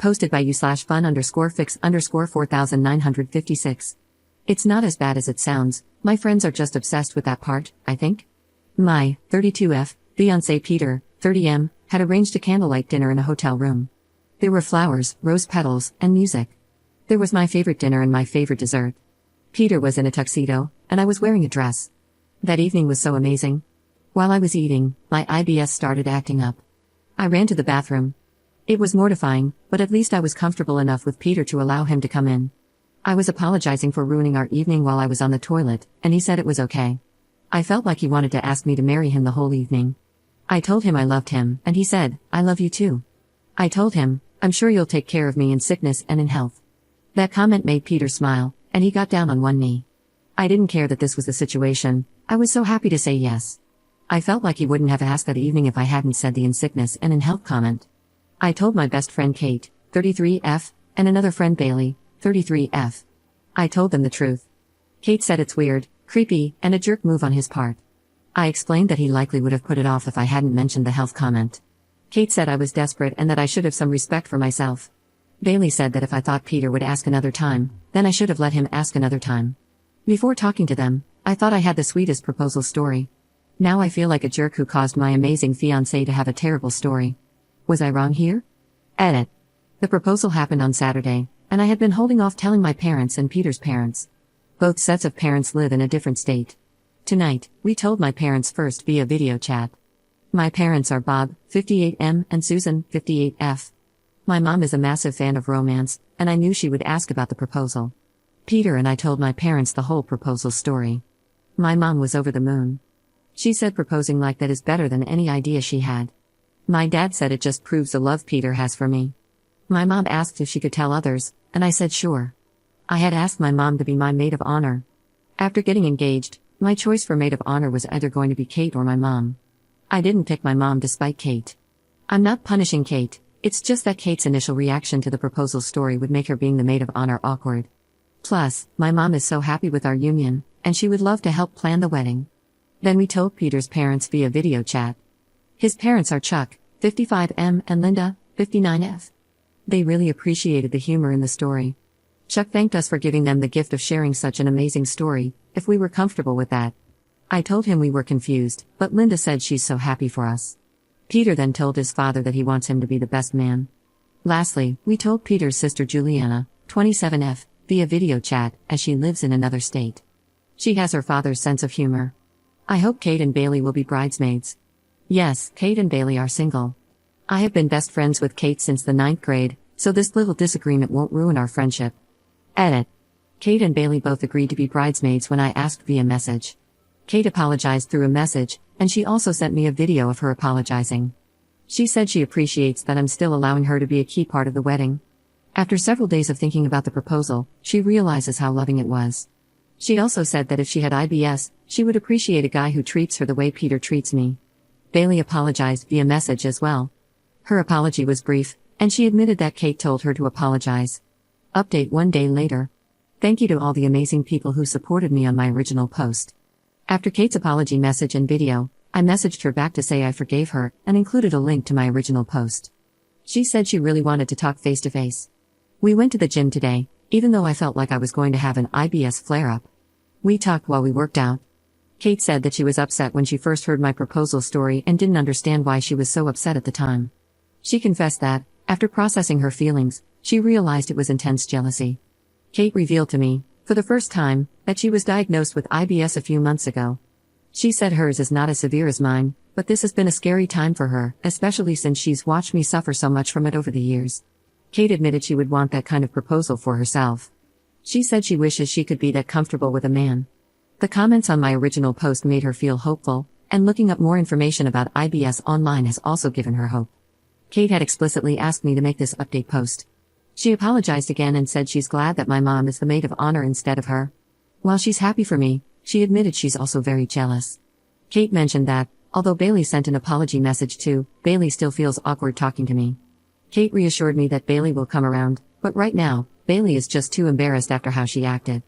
Posted by you/fun_fix_4956. It's not as bad as it sounds, my friends are just obsessed with that part, I think. My 32F, fiancé Peter, 30M, had arranged a candlelight dinner in a hotel room. There were flowers, rose petals, and music. There was my favorite dinner and my favorite dessert. Peter was in a tuxedo, and I was wearing a dress. That evening was so amazing. While I was eating, my IBS started acting up. I ran to the bathroom. It was mortifying, but at least I was comfortable enough with Peter to allow him to come in. I was apologizing for ruining our evening while I was on the toilet, and he said it was okay. I felt like he wanted to ask me to marry him the whole evening. I told him I loved him, and he said, I love you too. I told him, I'm sure you'll take care of me in sickness and in health. That comment made Peter smile, and he got down on one knee. I didn't care that this was the situation, I was so happy to say yes. I felt like he wouldn't have asked that evening if I hadn't said the in sickness and in health comment. I told my best friend Kate, 33F, and another friend Bailey, 33F. I told them the truth. Kate said it's weird, creepy, and a jerk move on his part. I explained that he likely would have put it off if I hadn't mentioned the health comment. Kate said I was desperate and that I should have some respect for myself. Bailey said that if I thought Peter would ask another time, then I should have let him ask another time. Before talking to them, I thought I had the sweetest proposal story. Now I feel like a jerk who caused my amazing fiancé to have a terrible story. Was I wrong here? Edit. The proposal happened on Saturday, and I had been holding off telling my parents and Peter's parents. Both sets of parents live in a different state. Tonight, we told my parents first via video chat. My parents are Bob, 58M, and Susan, 58F. My mom is a massive fan of romance, and I knew she would ask about the proposal. Peter and I told my parents the whole proposal story. My mom was over the moon. She said proposing like that is better than any idea she had. My dad said it just proves the love Peter has for me. My mom asked if she could tell others, and I said sure. I had asked my mom to be my maid of honor. After getting engaged, my choice for maid of honor was either going to be Kate or my mom. I didn't pick my mom despite Kate. I'm not punishing Kate, it's just that Kate's initial reaction to the proposal story would make her being the maid of honor awkward. Plus, my mom is so happy with our union, and she would love to help plan the wedding. Then we told Peter's parents via video chat. His parents are Chuck, 55M, and Linda, 59F. They really appreciated the humor in the story. Chuck thanked us for giving them the gift of sharing such an amazing story, if we were comfortable with that. I told him we were confused, but Linda said she's so happy for us. Peter then told his father that he wants him to be the best man. Lastly, we told Peter's sister Juliana, 27F, via video chat, as she lives in another state. She has her father's sense of humor. I hope Kate and Bailey will be bridesmaids. Yes, Kate and Bailey are single. I have been best friends with Kate since the 9th grade, so this little disagreement won't ruin our friendship. Edit. Kate and Bailey both agreed to be bridesmaids when I asked via message. Kate apologized through a message, and she also sent me a video of her apologizing. She said she appreciates that I'm still allowing her to be a key part of the wedding. After several days of thinking about the proposal, she realizes how loving it was. She also said that if she had IBS, she would appreciate a guy who treats her the way Peter treats me. Bailey apologized via message as well. Her apology was brief, and she admitted that Kate told her to apologize. Update 1 day later. Thank you to all the amazing people who supported me on my original post. After Kate's apology message and video, I messaged her back to say I forgave her, and included a link to my original post. She said she really wanted to talk face to face. We went to the gym today, even though I felt like I was going to have an IBS flare-up. We talked while we worked out. Kate said that she was upset when she first heard my proposal story and didn't understand why she was so upset at the time. She confessed that, after processing her feelings, she realized it was intense jealousy. Kate revealed to me, for the first time, that she was diagnosed with IBS a few months ago. She said hers is not as severe as mine, but this has been a scary time for her, especially since she's watched me suffer so much from it over the years. Kate admitted she would want that kind of proposal for herself. She said she wishes she could be that comfortable with a man. The comments on my original post made her feel hopeful, and looking up more information about IBS online has also given her hope. Kate had explicitly asked me to make this update post. She apologized again and said she's glad that my mom is the maid of honor instead of her. While she's happy for me, she admitted she's also very jealous. Kate mentioned that, although Bailey sent an apology message too, Bailey still feels awkward talking to me. Kate reassured me that Bailey will come around, but right now, Bailey is just too embarrassed after how she acted.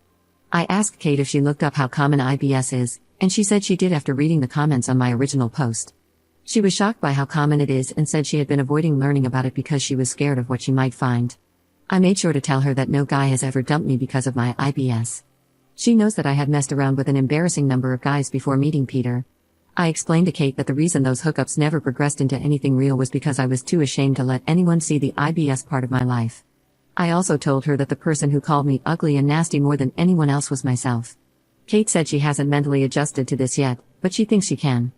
I asked Kate if she looked up how common IBS is, and she said she did after reading the comments on my original post. She was shocked by how common it is and said she had been avoiding learning about it because she was scared of what she might find. I made sure to tell her that no guy has ever dumped me because of my IBS. She knows that I had messed around with an embarrassing number of guys before meeting Peter. I explained to Kate that the reason those hookups never progressed into anything real was because I was too ashamed to let anyone see the IBS part of my life. I also told her that the person who called me ugly and nasty more than anyone else was myself. Kate said she hasn't mentally adjusted to this yet, but she thinks she can.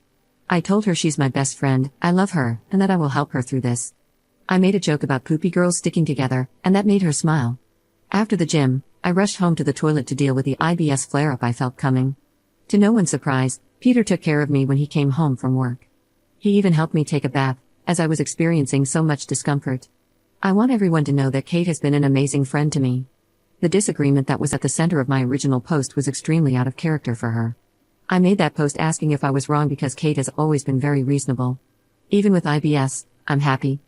I told her she's my best friend, I love her, and that I will help her through this. I made a joke about poopy girls sticking together, and that made her smile. After the gym, I rushed home to the toilet to deal with the IBS flare-up I felt coming. To no one's surprise, Peter took care of me when he came home from work. He even helped me take a bath, as I was experiencing so much discomfort. I want everyone to know that Kate has been an amazing friend to me. The disagreement that was at the center of my original post was extremely out of character for her. I made that post asking if I was wrong because Kate has always been very reasonable. Even with IBS, I'm happy.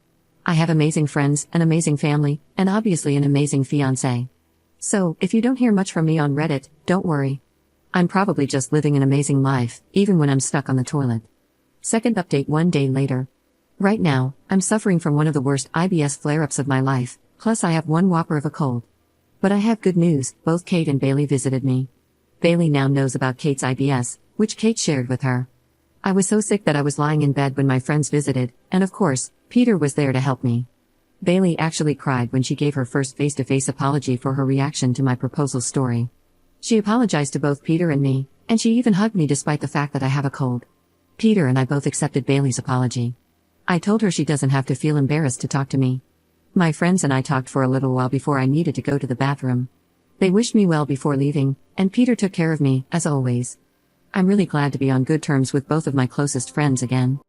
I have amazing friends, an amazing family, and obviously an amazing fiancé. So, if you don't hear much from me on Reddit, don't worry. I'm probably just living an amazing life, even when I'm stuck on the toilet. Second update 1 day later. Right now, I'm suffering from one of the worst IBS flare-ups of my life, plus I have one whopper of a cold. But I have good news, both Kate and Bailey visited me. Bailey now knows about Kate's IBS, which Kate shared with her. I was so sick that I was lying in bed when my friends visited, and of course, Peter was there to help me. Bailey actually cried when she gave her first face-to-face apology for her reaction to my proposal story. She apologized to both Peter and me, and she even hugged me despite the fact that I have a cold. Peter and I both accepted Bailey's apology. I told her she doesn't have to feel embarrassed to talk to me. My friends and I talked for a little while before I needed to go to the bathroom. They wished me well before leaving, and Peter took care of me, as always. I'm really glad to be on good terms with both of my closest friends again.